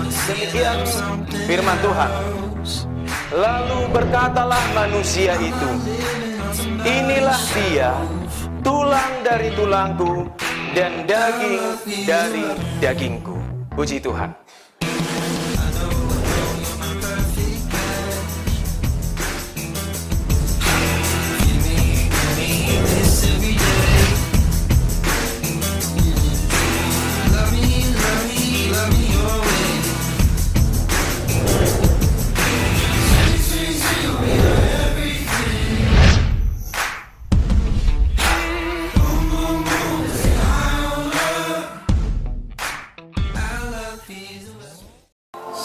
Demikian firman Tuhan. Lalu berkatalah manusia itu, inilah dia, tulang dari tulangku dan daging dari dagingku. Puji Tuhan.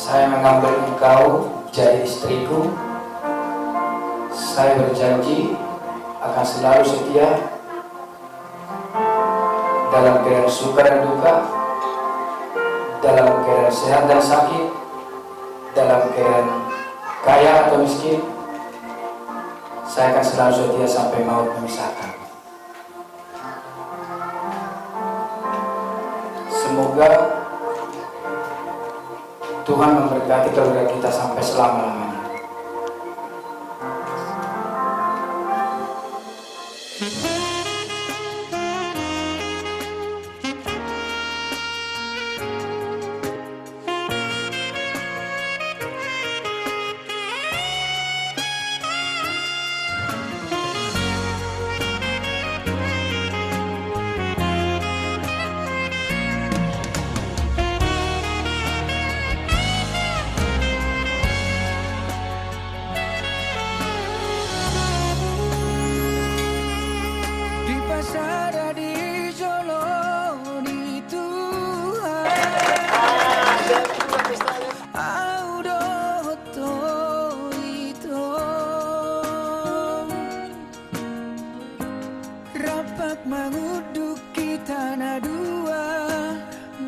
Saya mengambil engkau jadi istriku. Saya berjanji akan selalu setia dalam keadaan suka dan duka, dalam keadaan sehat dan sakit, dalam keadaan kaya atau miskin. Saya akan selalu setia sampai maut memisahkan. Semoga Tuhan memberkati keluarga kita sampai selama-lamanya. Menguduki tanah dua,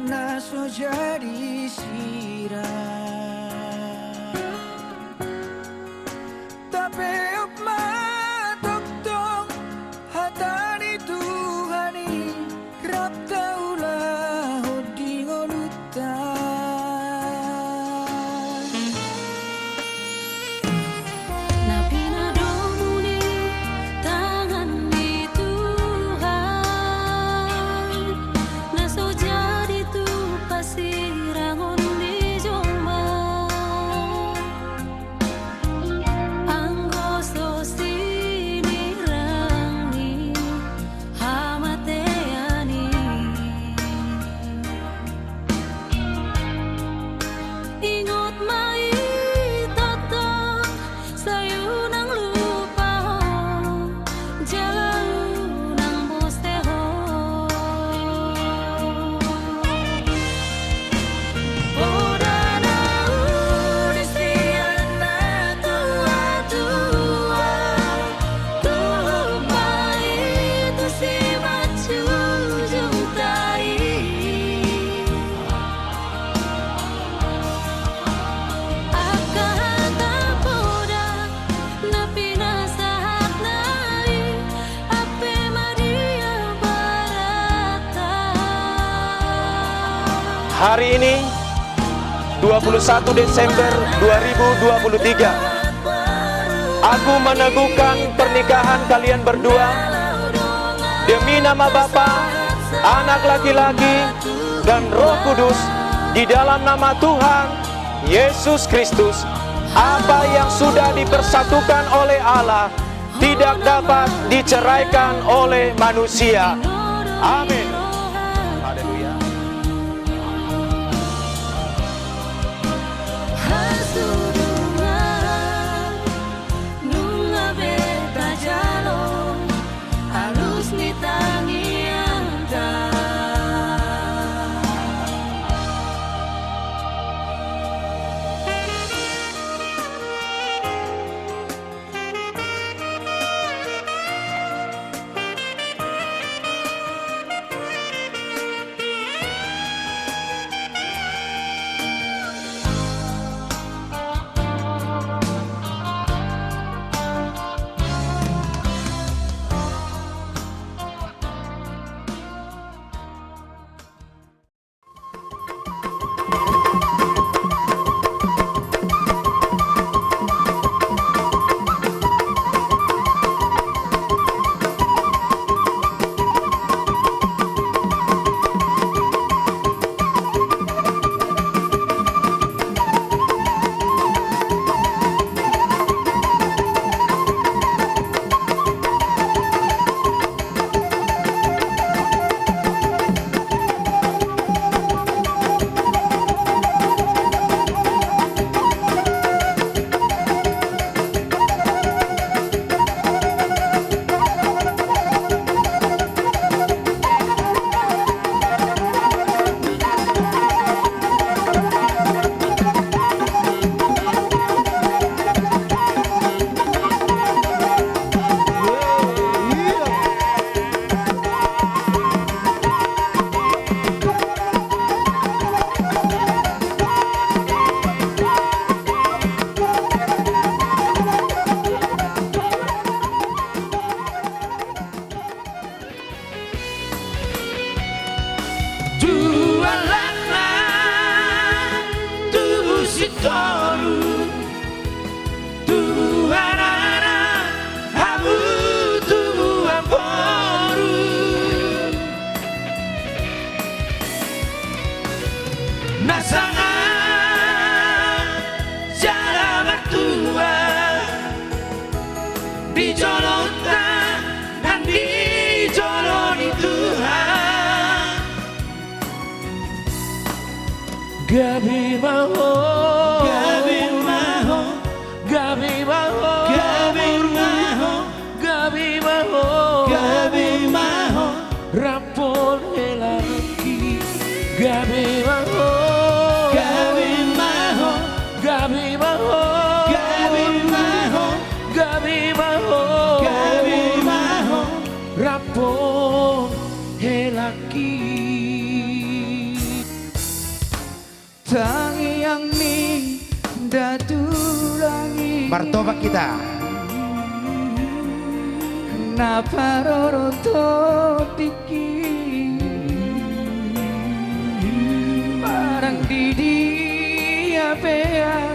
naso jadi sirah. Tapi upma tok hatani Tuhani rap taulah hodi ngolutan. Nabi nadomuni tangan di Tuhan, naso jadi tu pasirangon di jomba. Anggo so sinirangni hamateani. Ingot mai tatang sayu nang lupa jauh nang bosteho. Ora nau disiana tua-tua tupa itu si macu juntai. Akan tapoda napi nasahat nai ape Maria barata. Hari ini 21 Desember 2023, aku meneguhkan pernikahan kalian berdua demi nama Bapa, Anak laki-laki, dan Roh Kudus, di dalam nama Tuhan Yesus Kristus. Apa yang sudah dipersatukan oleh Allah tidak dapat diceraikan oleh manusia. Amin. Haleluya. Hasurungan nunga beta jalong halus ni tangianta. toru tubuhanana abu tubuhan poru nasangan jala bertua dijolonkan dan dijoloni Tuhan. Gabi maho, gabi maho, gabi maho, gabi maho, gabi maho, gabi maho, rampon helaki, gabi maho, gabi maho, gabi maho, gabi maho, gabi maho, gabi maho, rampon helaki. Tangi yang ning datulangi Bertobat kita. Napa roroto tiki Marang didi apea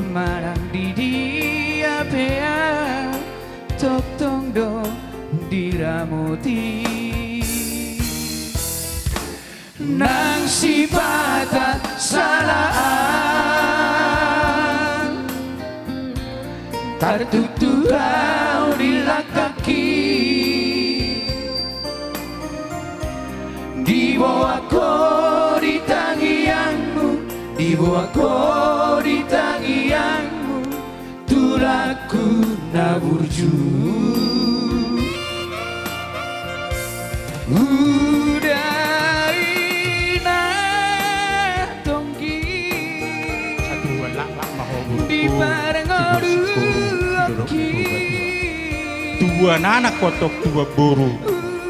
Marang didi apea Tok tong do diramuti Nang sipata salaan Tertuturau di kaki Dibawaku di tangianmu Dibawaku di tangianmu Tulaku naburju Dua anak kotok dua boru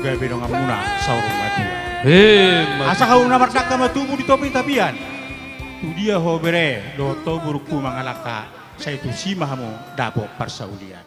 gabe dong amuna saurung mati. Asa kau na mardaka matumu di topi tapian. Tu dia ho bere do to buruku mangalaka. Sa itu si mahamu dabo parsaulian.